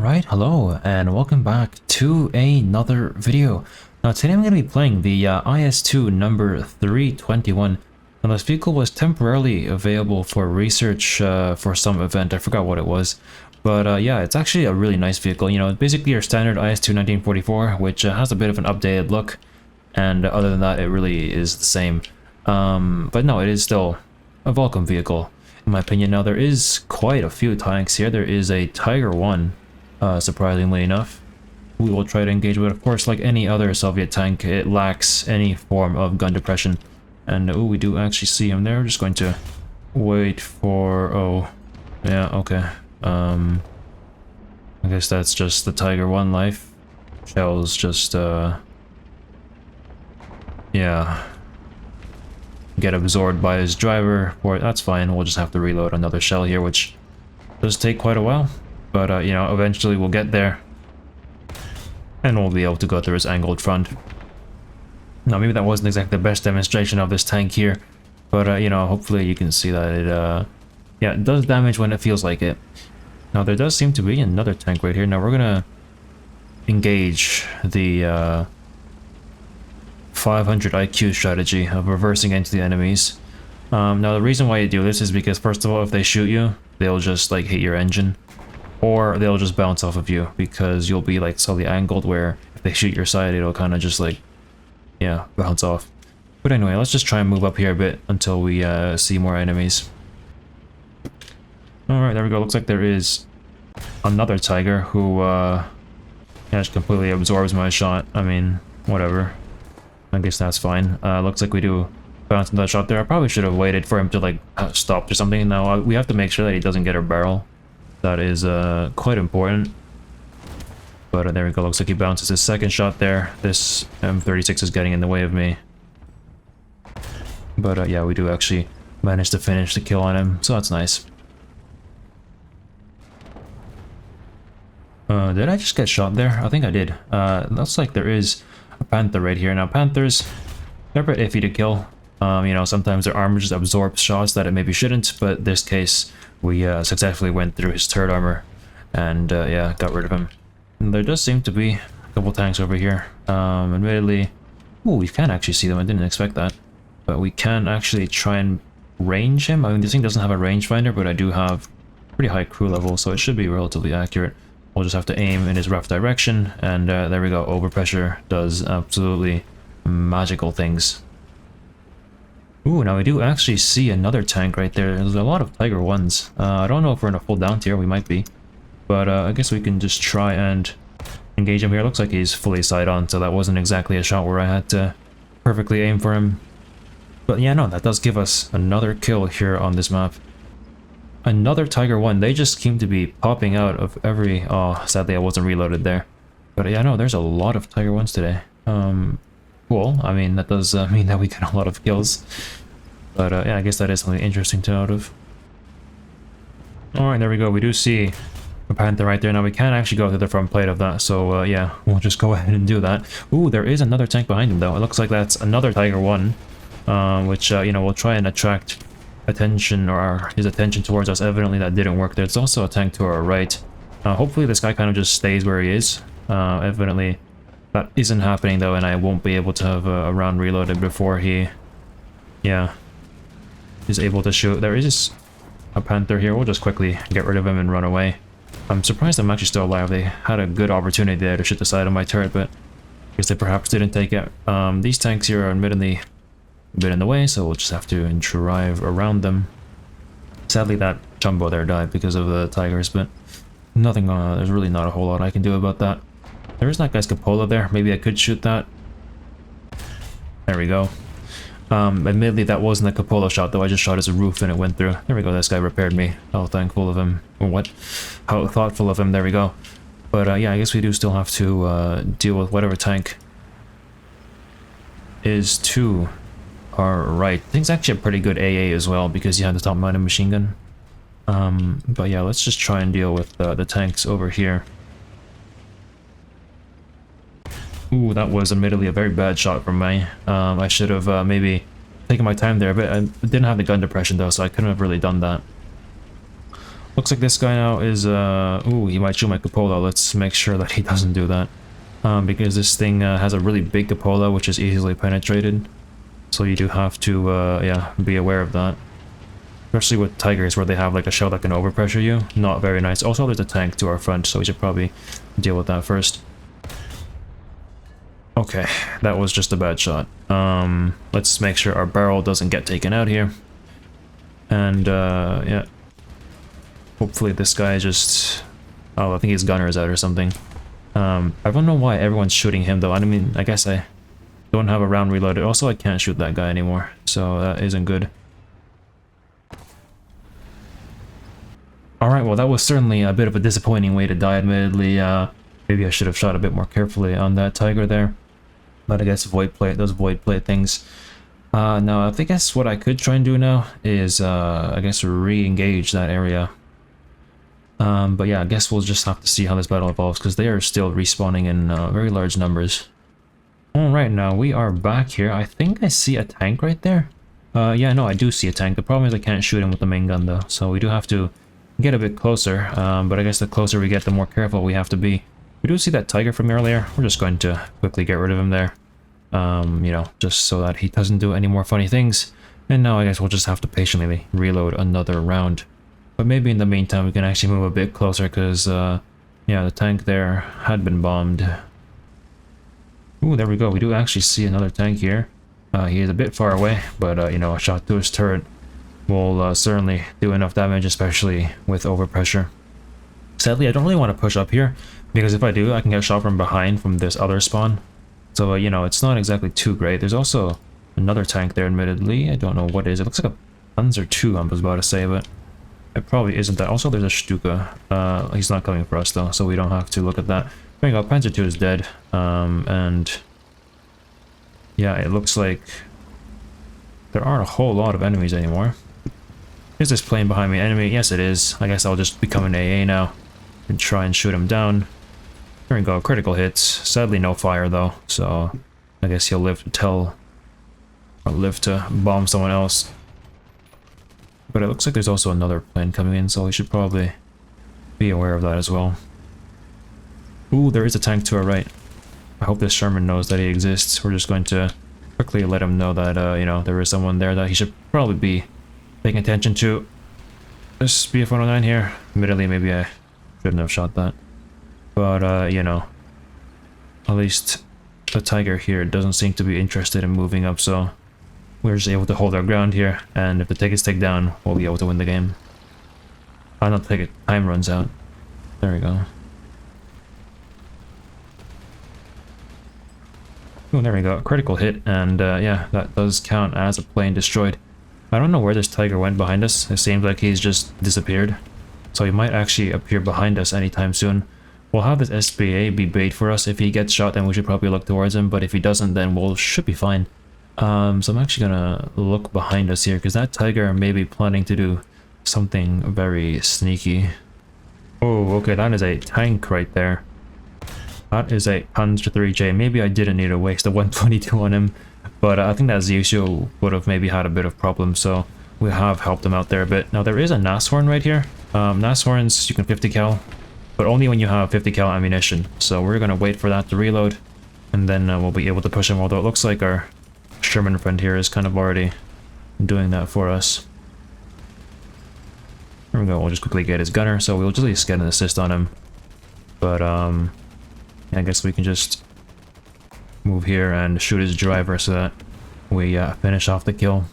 Alright, hello and welcome back to another video. Now today I'm going to be playing the IS-2 No.321. Now this vehicle was temporarily available for research for some event, I forgot what it was. But yeah, it's actually a really nice vehicle. You know, it's basically your standard IS-2 1944, which has a bit of an updated look. And other than that, it really is the same. But no, it is still a welcome vehicle, in my opinion. Now there is quite a few tanks here. There is a Tiger 1. Surprisingly enough, we will try to engage with. Of course, like any other Soviet tank, it lacks any form of gun depression. And oh, we do actually see him there. We're just going to wait for... oh, yeah, okay. I guess that's just the Tiger 1 life. Shells just, yeah, get absorbed by his driver. Or that's fine. We'll just have to reload another shell here, which does take quite a while. But, you know, eventually we'll get there. And we'll be able to go through his angled front. Now, maybe that wasn't exactly the best demonstration of this tank here. But, you know, hopefully you can see that it, yeah, it does damage when it feels like it. Now, there does seem to be another tank right here. Now, we're gonna engage the, 500 IQ strategy of reversing into the enemies. Now, the reason why you do this is because, first of all, if they shoot you, they'll just, like, hit your engine. Or they'll just bounce off of you, because you'll be like slightly angled where if they shoot your side, it'll kind of just like, yeah, bounce off. But anyway, let's just try and move up here a bit until we see more enemies. Alright, there we go. Looks like there is another Tiger who yeah, just completely absorbs my shot. I mean, whatever. I guess that's fine. Looks like we do bounce into that shot there. I probably should have waited for him to like stop or something. Now we have to make sure that he doesn't get a barrel. That is quite important. But there we go, looks like he bounces his second shot there. This M36 is getting in the way of me. But yeah, we do actually manage to finish the kill on him, so that's nice. Did I just get shot there? I think I did. Looks like there is a Panther right here. Now Panthers, they're a bit iffy to kill. You know, sometimes their armor just absorbs shots that it maybe shouldn't, but this case, we successfully went through his turret armor and yeah, got rid of him. And there does seem to be a couple tanks over here. Admittedly, oh, we can actually see them. I didn't expect that, but we can actually try and range him. I mean, this thing doesn't have a rangefinder, but I do have pretty high crew level, so it should be relatively accurate. We'll just have to aim in his rough direction, and there we go. Overpressure does absolutely magical things. Ooh, now we do actually see another tank right there. There's a lot of Tiger 1s. I don't know if we're in a full down tier, we might be. But I guess we can just try and engage him here. Looks like he's fully side on, so that wasn't exactly a shot where I had to perfectly aim for him. But yeah, no, that does give us another kill here on this map. Another Tiger 1. They just seem to be popping out of every... oh, sadly I wasn't reloaded there. But yeah, no, there's a lot of Tiger 1s today. Cool. I mean, that does mean that we get a lot of kills. But yeah, I guess that is something interesting to note of. Alright, there we go. We do see a Panther right there. Now we can actually go to the front plate of that, so yeah, we'll just go ahead and do that. Ooh, there is another tank behind him though. It looks like that's another Tiger 1, which, you know, we'll try and attract attention, or his attention towards us. Evidently that didn't work. There's also a tank to our right. Hopefully this guy kind of just stays where he is. Evidently that isn't happening though, and I won't be able to have a round reloaded before he, yeah, is able to shoot. There is a Panther here. We'll just quickly get rid of him and run away. I'm surprised I'm actually still alive. They had a good opportunity there to shoot the side of my turret, but I guess they perhaps didn't take it. These tanks here are admittedly a bit in the way, so we'll just have to drive around them. Sadly, that Jumbo there died because of the Tigers, but nothing, there's really not a whole lot I can do about that. There is that guy's cupola there. Maybe I could shoot that. There we go. Admittedly, that wasn't a cupola shot, though. I just shot his roof and it went through. There we go. This guy repaired me. How thankful of him. Or what? How thoughtful of him. There we go. But yeah, I guess we do still have to deal with whatever tank is to our right. I think it's actually a pretty good AA as well, because you have the top-mounted machine gun. But yeah, let's just try and deal with the tanks over here. Ooh, that was admittedly a very bad shot from me. I should have maybe taken my time there, but I didn't have the gun depression though, so I couldn't have really done that. Looks like this guy now is, ooh, he might shoot my cupola. Let's make sure that he doesn't do that. Because this thing has a really big cupola, which is easily penetrated. So you do have to, yeah, be aware of that. Especially with tigers, where they have like a shell that can overpressure you. Not very nice. Also, there's a tank to our front, so we should probably deal with that first. Okay, that was just a bad shot. Let's make sure our barrel doesn't get taken out here. And, yeah. Hopefully this guy just... Oh, I think his gunner is out or something. I don't know why everyone's shooting him though. I mean, I guess I don't have a round reloaded. Also, I can't shoot that guy anymore, so that isn't good. Alright, well that was certainly a bit of a disappointing way to die, admittedly. Maybe I should have shot a bit more carefully on that tiger there. But I guess void plate, those void plate things. Now, I guess what I could try and do now is, I guess, re-engage that area. But yeah, I guess we'll just have to see how this battle evolves, because they are still respawning in very large numbers. Alright, now we are back here. I think I see a tank right there. Yeah, no, I do see a tank. The problem is I can't shoot him with the main gun, though. So we do have to get a bit closer. But I guess the closer we get, the more careful we have to be. We do see that tiger from earlier. We're just going to quickly get rid of him there. You know, just so that he doesn't do any more funny things. And now I guess we'll just have to patiently reload another round. But maybe in the meantime we can actually move a bit closer, because, yeah, the tank there had been bombed. Ooh, there we go. We do actually see another tank here. He is a bit far away, but, you know, a shot to his turret will certainly do enough damage, especially with overpressure. Sadly, I don't really want to push up here, because if I do, I can get shot from behind from this other spawn. So, you know, it's not exactly too great. There's also another tank there, admittedly. I don't know what it is. It looks like a Panzer II, I was about to say, but it probably isn't that. Also, there's a Stuka. He's not coming for us, though, so we don't have to look at that. There you go, Panzer II is dead. And yeah, it looks like there aren't a whole lot of enemies anymore. Is this plane behind me enemy? Yes, it is. I guess I'll just become an AA now and try and shoot him down. There we go, critical hits. Sadly, no fire, though, so I guess he'll live to tell, or live to bomb someone else. But it looks like there's also another plane coming in, so we should probably be aware of that as well. Ooh, there is a tank to our right. I hope this Sherman knows that he exists. We're just going to quickly let him know that, you know, there is someone there that he should probably be paying attention to. This BF-109 here. Admittedly, maybe I shouldn't have shot that. But, you know, at least the tiger here doesn't seem to be interested in moving up, so we're just able to hold our ground here, and if the tickets take down, we'll be able to win the game. Not the ticket, time runs out. There we go. Oh, there we go, critical hit, and yeah, that does count as a plane destroyed. I don't know where this tiger went behind us. It seems like he's just disappeared. So he might actually appear behind us anytime soon. We'll have this SBA be bait for us. If he gets shot, then we should probably look towards him, but if he doesn't, then we should be fine. So I'm actually gonna look behind us here, because that tiger may be planning to do something very sneaky. Oh, okay, that is a tank right there. That is a Panzer III. Maybe I didn't need to waste a 122 on him, but I think that Zisho would have maybe had a bit of problem, so we have helped him out there a bit. Now there is a Nashorn right here. Nashorns, you can 50 cal, but only when you have 50 cal ammunition. So we're gonna wait for that to reload, and then we'll be able to push him, although it looks like our Sherman friend here is kind of already doing that for us. There we go, we'll just quickly get his gunner, so we'll just at least get an assist on him. But, I guess we can just move here and shoot his driver so that we finish off the kill.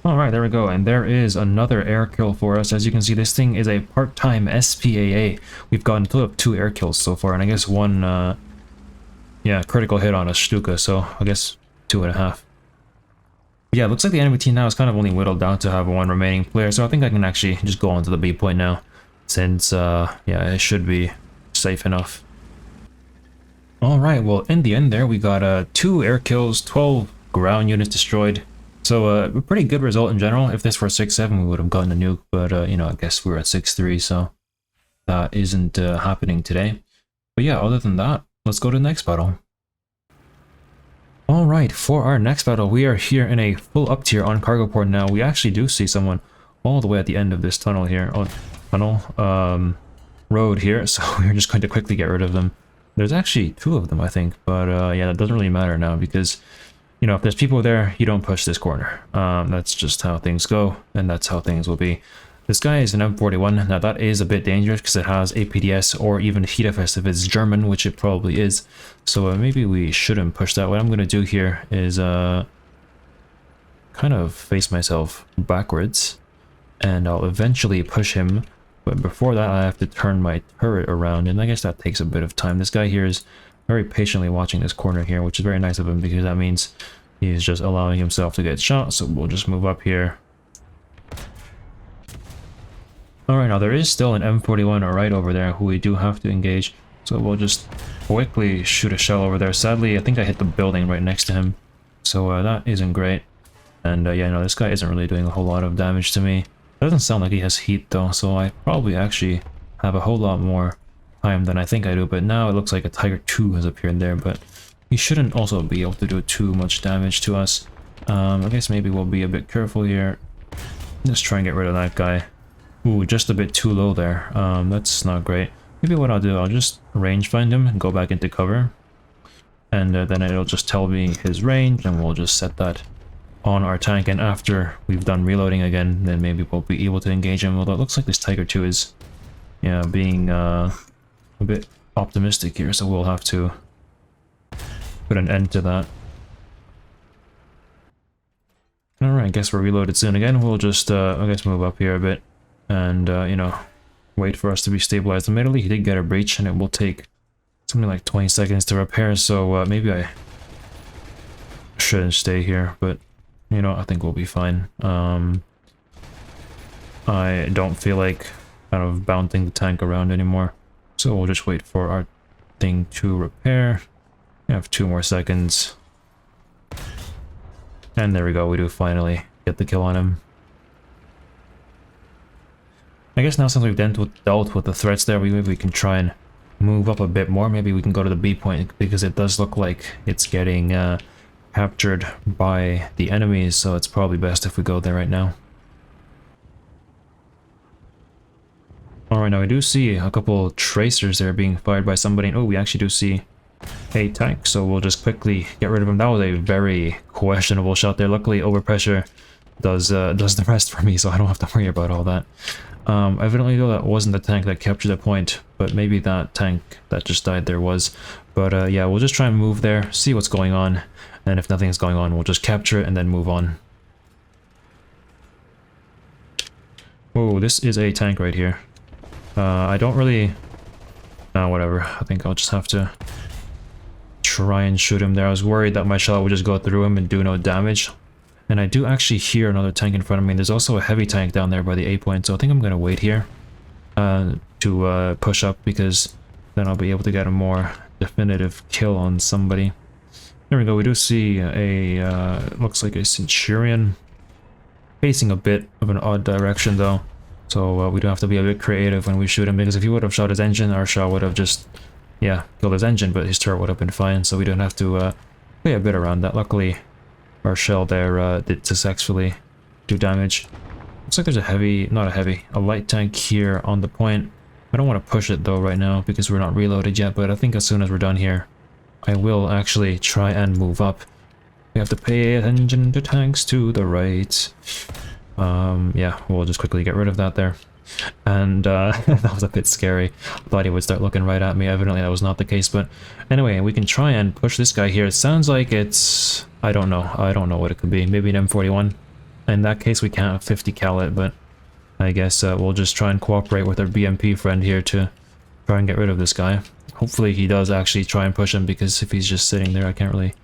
Alright, there we go, and there is another air kill for us. As you can see, this thing is a part-time SPAA. We've gotten a total of 2 air kills so far, and I guess one, yeah, critical hit on a Stuka, so I guess 2.5. Yeah, it looks like the enemy team now is kind of only whittled down to have 1 remaining player, so I think I can actually just go on to the B point now, since, yeah, it should be safe enough. Alright, well, in the end there, we got 2 air kills, 12 ground units destroyed. So, a pretty good result in general. If this were 6-7, we would have gotten a nuke, but, you know, I guess we were at 6-3, so that isn't happening today. But yeah, other than that, let's go to the next battle. Alright, for our next battle, we are here in a full up tier on cargo port now. We actually do see someone all the way at the end of this tunnel here. Oh, road here, so we're just going to quickly get rid of them. There's actually 2 of them, I think, but yeah, that doesn't really matter now because, you know, if there's people there, you don't push this corner. That's just how things go, and that's how things will be. This guy is an M41. Now that is a bit dangerous because it has APDS or even HEATFS if it's German, which it probably is. So maybe we shouldn't push that. What I'm going to do here is kind of face myself backwards, and I'll eventually push him. But before that, I have to turn my turret around, and I guess that takes a bit of time. This guy here is very patiently watching this corner here, which is very nice of him because that means he's just allowing himself to get shot. So we'll just move up here. Alright, now there is still an M41 right over there who we do have to engage. So we'll just quickly shoot a shell over there. Sadly, I think I hit the building right next to him. So that isn't great. And yeah, no, this guy isn't really doing a whole lot of damage to me. Doesn't sound like he has heat though, so I probably actually have a whole lot more time than I think I do. But now it looks like a Tiger 2 has appeared there, but he shouldn't also be able to do too much damage to us. I guess maybe we'll be a bit careful here. Just try and get rid of that guy. Ooh, just a bit too low there. That's not great. Maybe what I'll do, I'll just range find him and go back into cover. And then it'll just tell me his range, and we'll just set that on our tank. And after we've done reloading again, then maybe we'll be able to engage him. Although it looks like this Tiger 2 is, yeah, being a bit optimistic here, so we'll have to put an end to that. Alright, I guess we're reloaded soon again. We'll just, I guess, move up here a bit. And, you know, wait for us to be stabilized. Admittedly, he did get a breach, and it will take something like 20 seconds to repair, so maybe I shouldn't stay here, but, you know, I think we'll be fine. I don't feel like kind of bouncing the tank around anymore, so we'll just wait for our thing to repair. We have 2 more seconds. And there we go, we do finally get the kill on him. I guess now since we've dealt with the threats there, maybe we can try and move up a bit more. Maybe we can go to the B point, because it does look like it's getting captured by the enemies, so it's probably best if we go there right now. Alright, now we do see a couple tracers there being fired by somebody. Oh, we actually do see a tank, so we'll just quickly get rid of him. That was a very questionable shot there. Luckily, overpressure does the rest for me, so I don't have to worry about all that. Evidently though, that wasn't the tank that captured the point, but maybe that tank that just died there was. But yeah, we'll just try and move there, see what's going on, and if nothing's going on, we'll just capture it and then move on. Whoa, this is a tank right here. I don't really... No, whatever. I think I'll just have to try and shoot him there. I was worried that my shell would just go through him and do no damage. And I do actually hear another tank in front of me. There's also a heavy tank down there by the A point, so I think I'm going to wait here to push up, because then I'll be able to get a more definitive kill on somebody. There we go, we do see a, looks like a Centurion, facing a bit of an odd direction though. So we do have to be a bit creative when we shoot him, because if he would have shot his engine, our shot would have just, yeah, killed his engine, but his turret would have been fine, so we don't have to play a bit around that. Luckily, our shell there did successfully do damage. Looks like there's a light tank here on the point. I don't want to push it though right now because we're not reloaded yet, but I think as soon as we're done here, I will actually try and move up. We have to pay attention to tanks to the right. Yeah, we'll just quickly get rid of that there. And that was a bit scary. I thought he would start looking right at me. Evidently that was not the case, but anyway, we can try and push this guy here. It sounds like it's... I don't know what it could be. Maybe an M41. In that case, we can't 50 cal it, but I guess we'll just try and cooperate with our BMP friend here to try and get rid of this guy. Hopefully he does actually try and push him, because if he's just sitting there, I can't really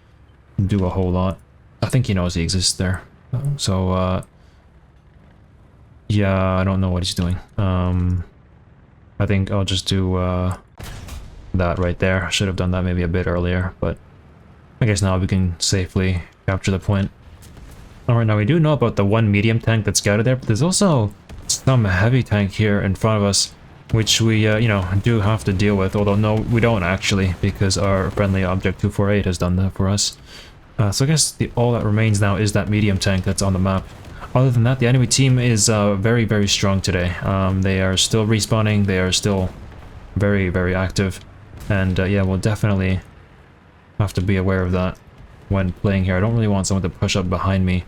do a whole lot. I think he knows he exists there. So, yeah, I don't know what he's doing. I think I'll just do that right there. I should have done that maybe a bit earlier, but I guess now we can safely capture the point. Alright, now we do know about the one medium tank that's scouted there, but there's also some heavy tank here in front of us, which we, you know, do have to deal with. Although, no, we don't actually, because our friendly Object 248 has done that for us. So I guess all that remains now is that medium tank that's on the map. Other than that, the enemy team is very, very strong today. They are still respawning, they are still very, very active. And yeah, we'll definitely have to be aware of that when playing here. I don't really want someone to push up behind me,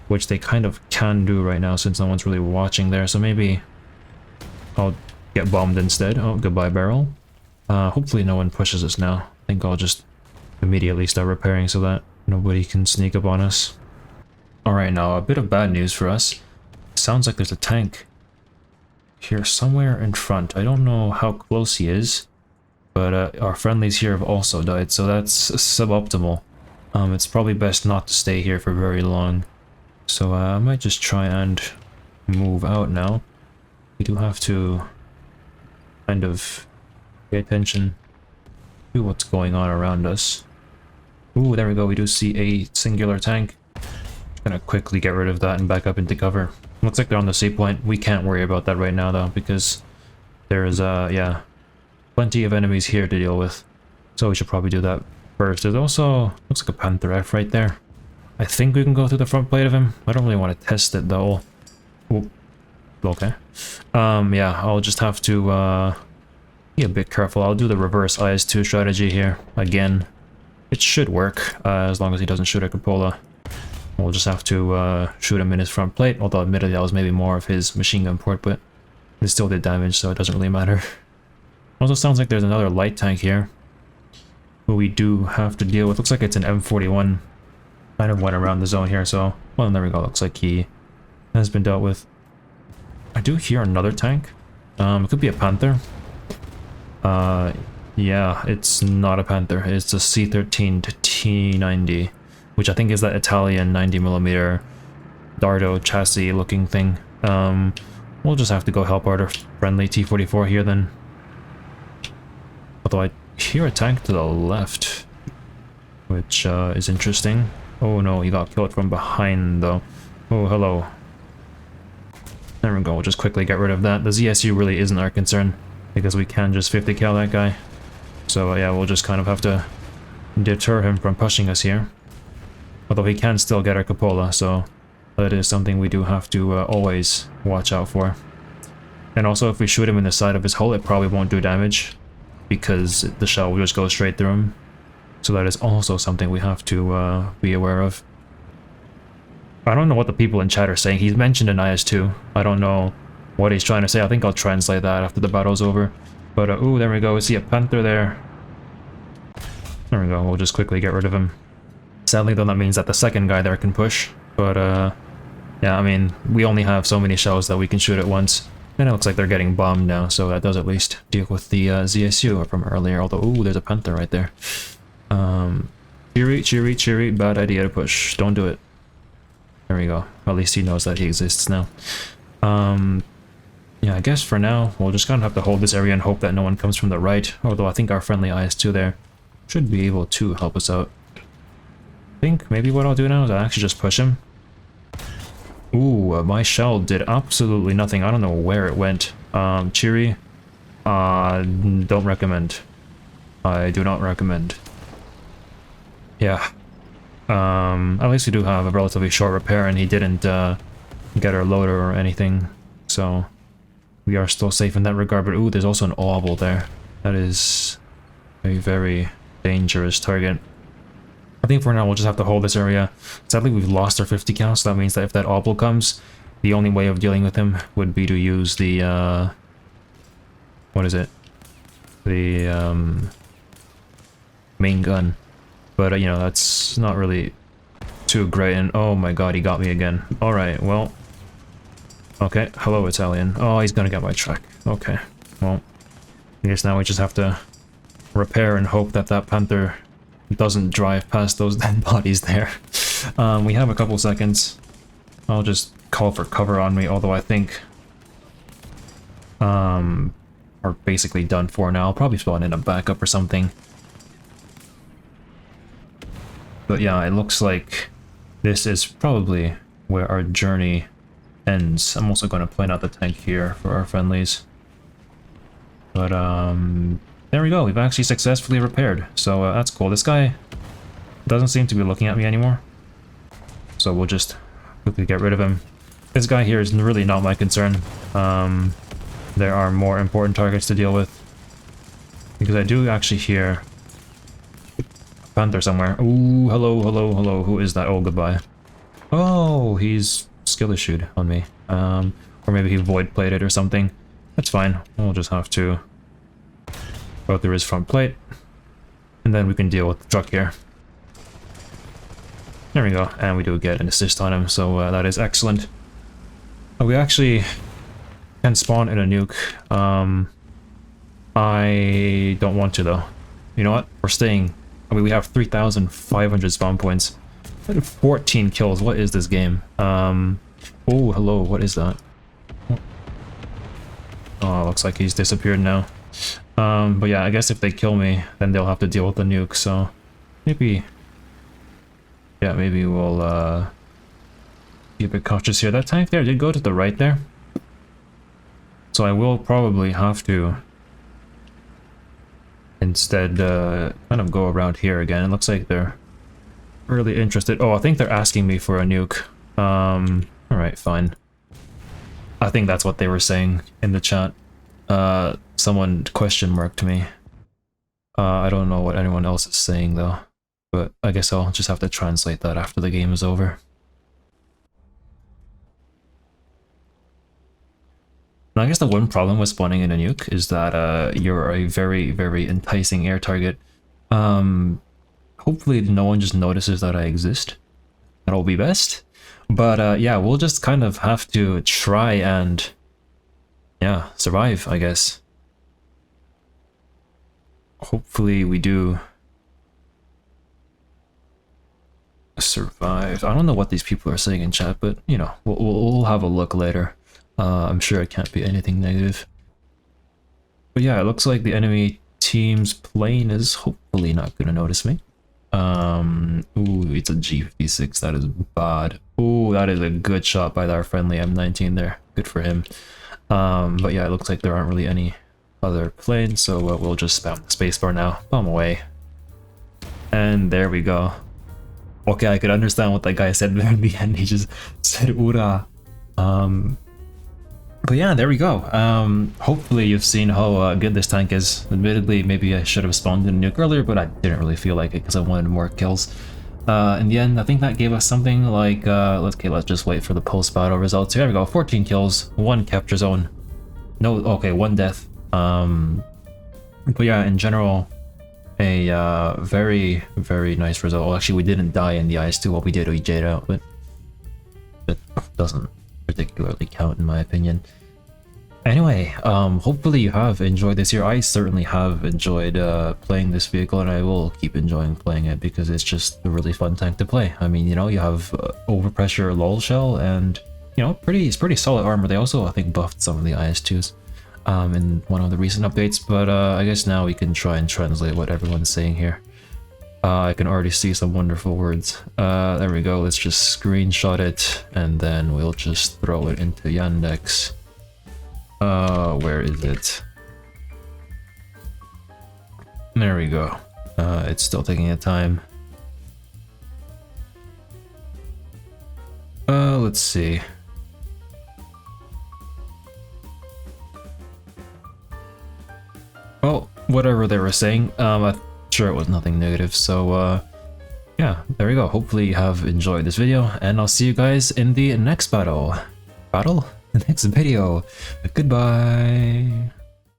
which they kind of can do right now since no one's really watching there. So maybe I'll get bombed instead. Oh, goodbye barrel. Hopefully no one pushes us now. I think I'll just immediately start repairing so that nobody can sneak up on us. Alright, now a bit of bad news for us. Sounds like there's a tank here somewhere in front. I don't know how close he is, but our friendlies here have also died, so that's suboptimal. It's probably best not to stay here for very long. So I might just try and move out now. We do have to kind of pay attention to what's going on around us. Ooh, there we go. We do see a singular tank. Gonna quickly get rid of that and back up into cover. Looks like they're on the sea point. We can't worry about that right now though, because there's yeah, plenty of enemies here to deal with. So we should probably do that first. There's also looks like a Panther F right there. I think we can go through the front plate of him. I don't really want to test it though. Ooh. Okay. Yeah, I'll just have to be a bit careful. I'll do the reverse IS-2 strategy here again. It should work as long as he doesn't shoot a cupola. We'll just have to shoot him in his front plate, although admittedly that was maybe more of his machine gun port, but it still did damage, so it doesn't really matter. Also sounds like there's another light tank here who we do have to deal with. Looks like it's an M41. Kind of went around the zone here, so... Well, there we go. Looks like he has been dealt with. I do hear another tank. It could be a Panther. Yeah, it's not a Panther. It's a C-13 to T-90. Which I think is that Italian 90mm Dardo chassis looking thing. We'll just have to go help our friendly T-44 here then. Although I hear a tank to the left, which is interesting. Oh no, he got killed from behind though. Oh, hello. There we go, we'll just quickly get rid of that. The ZSU really isn't our concern, because we can just 50 cal that guy. So yeah, we'll just kind of have to deter him from pushing us here. Although he can still get our cupola, so that is something we do have to always watch out for. And also, if we shoot him in the side of his hull, it probably won't do damage, because the shell will just go straight through him. So that is also something we have to be aware of. I don't know what the people in chat are saying. He's mentioned an IS-2. I don't know what he's trying to say. I think I'll translate that after the battle's over. But, ooh, there we go. We see a Panther there. There we go. We'll just quickly get rid of him. Sadly, though, that means that the second guy there can push. But, yeah, I mean, we only have so many shells that we can shoot at once. And it looks like they're getting bombed now, so that does at least deal with the ZSU from earlier. Although, ooh, there's a Panther right there. Cheery, bad idea to push. Don't do it. There we go. At least he knows that he exists now. Yeah, I guess for now, we'll just kind of have to hold this area and hope that no one comes from the right. Although I think our friendly IS-2 there should be able to help us out. I think maybe what I'll do now is I'll actually just push him. Ooh, my shell did absolutely nothing. I don't know where it went. Cheery, don't recommend. I do not recommend. Yeah. At least we do have a relatively short repair, and he didn't get our loader or anything, so we are still safe in that regard. But ooh, there's also an obel there. That is a very dangerous target. I think for now we'll just have to hold this area. Sadly, we've lost our 50 cal, so that means that if that obel comes, the only way of dealing with him would be to use the what is it? The main gun. But you know, that's not really too great. And oh my god, he got me again. All right, well, okay. Hello, Italian. Oh, he's gonna get my truck. Okay, well, I guess now we just have to repair and hope that that Panther doesn't drive past those dead bodies there. We have a couple seconds. I'll just call for cover on me, although I think are basically done for now. I'll probably spawn in a backup or something. But yeah, it looks like this is probably where our journey ends. I'm also going to point out the tank here for our friendlies. But there we go. We've actually successfully repaired. So that's cool. This guy doesn't seem to be looking at me anymore. So we'll just quickly get rid of him. This guy here is really not my concern. There are more important targets to deal with. Because I do actually hear a panther somewhere. Ooh, hello, hello, hello. Who is that? Oh, goodbye. Oh, he's skill issued on me. Or maybe he void plated or something. That's fine. We'll just have to go through his front plate. And then we can deal with the truck here. There we go. And we do get an assist on him, so that is excellent. We actually can spawn in a nuke. I don't want to though. You know what? We're staying. I mean, we have 3,500 spawn points. 14 kills. What is this game? Oh, hello. What is that? Oh, looks like he's disappeared now. But yeah, I guess if they kill me, then they'll have to deal with the nuke. So maybe, yeah, maybe we'll be a bit cautious here. That tank there did go to the right there, so I will probably have to instead kind of go around here again. It looks like they're really interested. Oh, I think they're asking me for a nuke. Alright, fine. I think that's what they were saying in the chat. Someone question marked me. I don't know what anyone else is saying though, but I guess I'll just have to translate that after the game is over. I guess the one problem with spawning in a nuke is that you're a very, very enticing air target. Hopefully no one just notices that I exist. That'll be best. But yeah, we'll just kind of have to try and, yeah, survive, I guess. Hopefully we do survive. I don't know what these people are saying in chat, but you know, we'll have a look later. I'm sure it can't be anything negative. But yeah, it looks like the enemy team's plane is hopefully not gonna notice me. Ooh, it's a G56, that is bad. Ooh, that is a good shot by our friendly M19 there. Good for him. But yeah, it looks like there aren't really any other planes, so we'll just spam the spacebar now. Bomb away. And there we go. Okay, I could understand what that guy said there in the end. He just said "Ura." But yeah, there we go. Hopefully you've seen how good this tank is. Admittedly, maybe I should have spawned in a nuke earlier, but I didn't really feel like it because I wanted more kills. In the end, I think that gave us something like, let's just wait for the post-battle results. Here we go, 14 kills, 1 capture zone. No, okay, 1 death. But yeah, in general, a very, very nice result. Well, actually, we didn't die in the IS-2. What we did, we J'd out, but it doesn't particularly count in my opinion. Anyway, hopefully you have enjoyed this here. I certainly have enjoyed playing this vehicle, and I will keep enjoying playing it because it's just a really fun tank to play. I mean, you know, you have overpressure lull shell and, you know, it's pretty solid armor. They also, I think, buffed some of the IS-2s in one of the recent updates, but I guess now we can try and translate what everyone's saying here. I can already see some wonderful words. There we go, let's just screenshot it, and then we'll just throw it into Yandex. Where is it? There we go. It's still taking a time. Let's see. Well, whatever they were saying, I'm sure it was nothing negative, so yeah, there we go. Hopefully you have enjoyed this video, and I'll see you guys in the next battle? The next video. Goodbye.